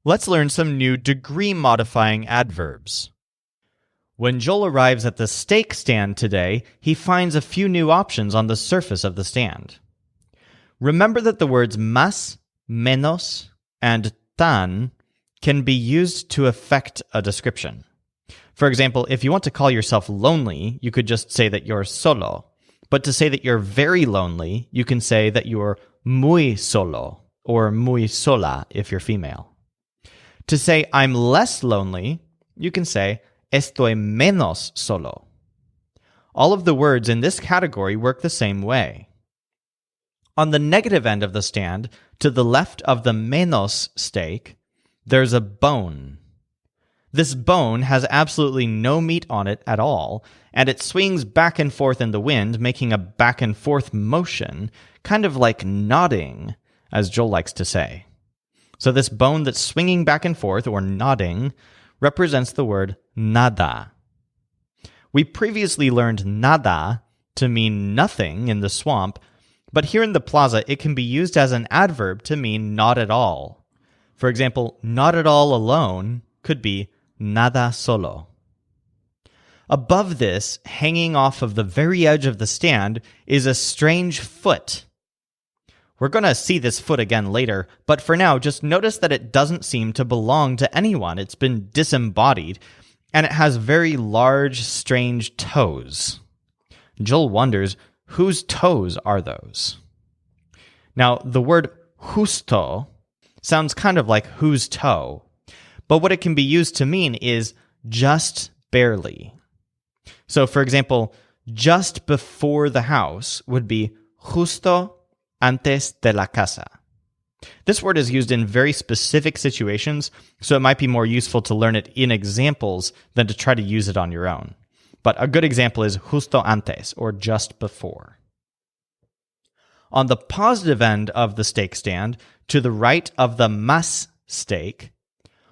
Let's learn some new degree-modifying adverbs. When Joel arrives at the steak stand today, he finds a few new options on the surface of the stand. Remember that the words más, menos, and tan can be used to affect a description. For example, if you want to call yourself lonely, you could just say that you're solo. But to say that you're very lonely, you can say that you're muy solo, or muy sola if you're female. To say I'm less lonely, you can say estoy menos solo. All of the words in this category work the same way. On the negative end of the stand, to the left of the menos steak, there's a bone. This bone has absolutely no meat on it at all, and it swings back and forth in the wind, making a back and forth motion, kind of like nodding, as Joel likes to say. So this bone that's swinging back and forth, or nodding, represents the word nada. We previously learned nada to mean nothing in the swamp, but here in the plaza it can be used as an adverb to mean not at all. For example, not at all alone could be nada solo. Above this, hanging off of the very edge of the stand, is a strange foot. We're going to see this foot again later, but for now, just notice that it doesn't seem to belong to anyone. It's been disembodied, and it has very large, strange toes. Joel wonders, whose toes are those? Now, the word justo sounds kind of like whose toe, but what it can be used to mean is just barely. So, for example, just before the house would be justo antes de la casa. This word is used in very specific situations, so it might be more useful to learn it in examples than to try to use it on your own. But a good example is justo antes, or just before. On the positive end of the steak stand, to the right of the más steak,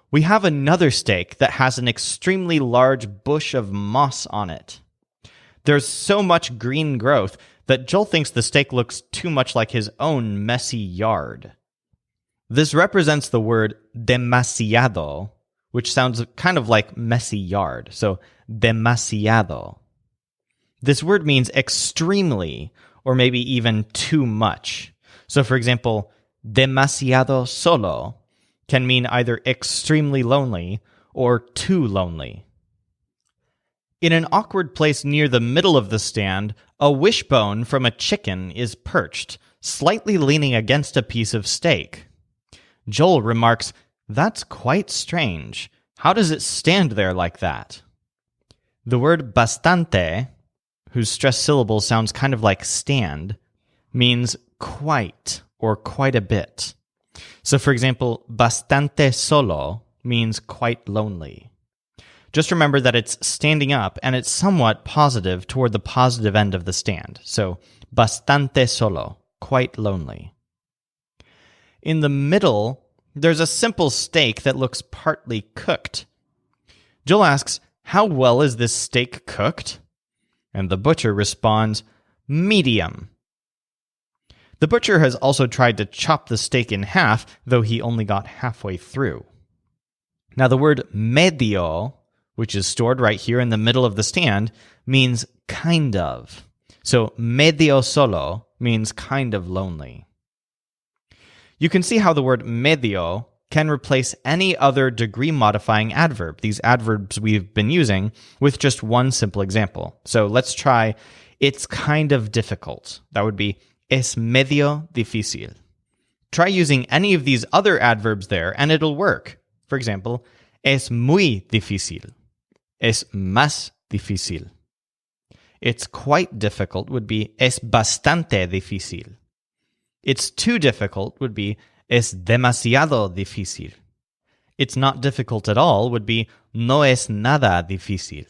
we have another steak that has an extremely large bush of moss on it. There's so much green growth that Joel thinks the steak looks too much like his own messy yard. This represents the word demasiado, which sounds kind of like messy yard, so demasiado. This word means extremely, or maybe even too much. So for example, demasiado solo can mean either extremely lonely or too lonely. In an awkward place near the middle of the stand, a wishbone from a chicken is perched, slightly leaning against a piece of steak. Joel remarks, "That's quite strange. How does it stand there like that?" The word bastante, whose stressed syllable sounds kind of like stand, means quite or quite a bit. So for example, bastante solo means quite lonely. Just remember that it's standing up and it's somewhat positive toward the positive end of the stand. So bastante solo, quite lonely. In the middle, there's a simple steak that looks partly cooked. Joel asks, "How well is this steak cooked?" And the butcher responds, "Medium." The butcher has also tried to chop the steak in half, though he only got halfway through. Now the word medio, which is stored right here in the middle of the stand, means kind of. So medio solo means kind of lonely. You can see how the word medio can replace any other degree-modifying adverb, these adverbs we've been using, with just one simple example. So let's try, it's kind of difficult. That would be es medio difícil. Try using any of these other adverbs there and it'll work. For example, es muy difícil. Es más difícil. It's quite difficult would be es bastante difícil. It's too difficult would be es demasiado difícil. It's not difficult at all would be no es nada difícil.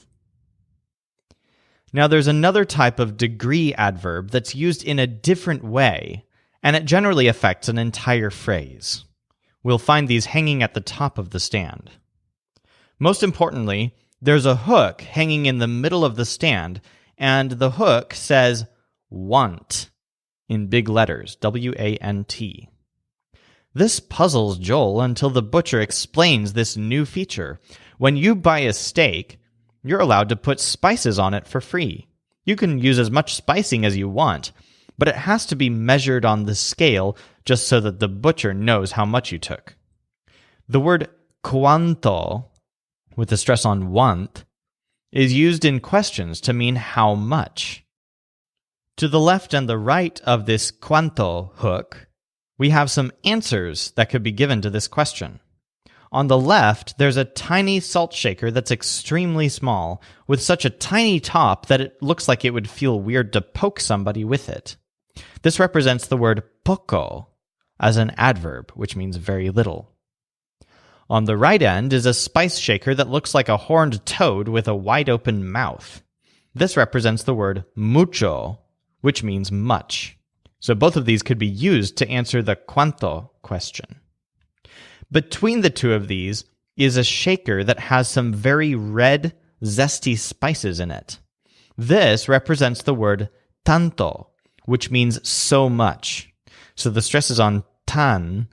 Now there's another type of degree adverb that's used in a different way, and it generally affects an entire phrase. We'll find these hanging at the top of the stand. Most importantly, there's a hook hanging in the middle of the stand, and the hook says want in big letters, W-A-N-T. This puzzles Joel until the butcher explains this new feature. When you buy a steak, you're allowed to put spices on it for free. You can use as much spicing as you want, but it has to be measured on the scale just so that the butcher knows how much you took. The word cuánto, with the stress on want, is used in questions to mean how much. To the left and the right of this cuánto hook, we have some answers that could be given to this question. On the left, there's a tiny salt shaker that's extremely small, with such a tiny top that it looks like it would feel weird to poke somebody with it. This represents the word poco as an adverb, which means very little. On the right end is a spice shaker that looks like a horned toad with a wide-open mouth. This represents the word mucho, which means much. So both of these could be used to answer the cuánto question. Between the two of these is a shaker that has some very red, zesty spices in it. This represents the word tanto, which means so much. So the stress is on tan,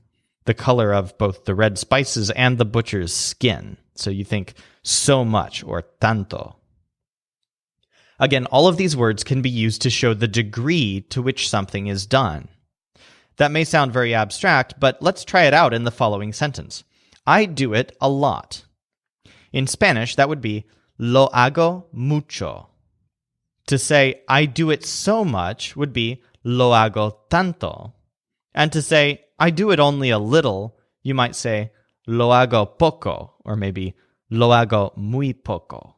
the color of both the red spices and the butcher's skin. So you think so much or tanto. Again, all of these words can be used to show the degree to which something is done. That may sound very abstract, but let's try it out in the following sentence. I do it a lot. In Spanish, that would be lo hago mucho. To say I do it so much would be lo hago tanto. And to say I do it only a little, you might say lo hago poco, or maybe lo hago muy poco.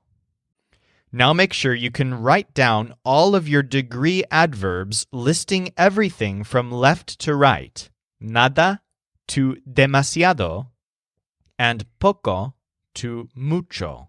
Now make sure you can write down all of your degree adverbs listing everything from left to right, nada to demasiado, and poco to mucho.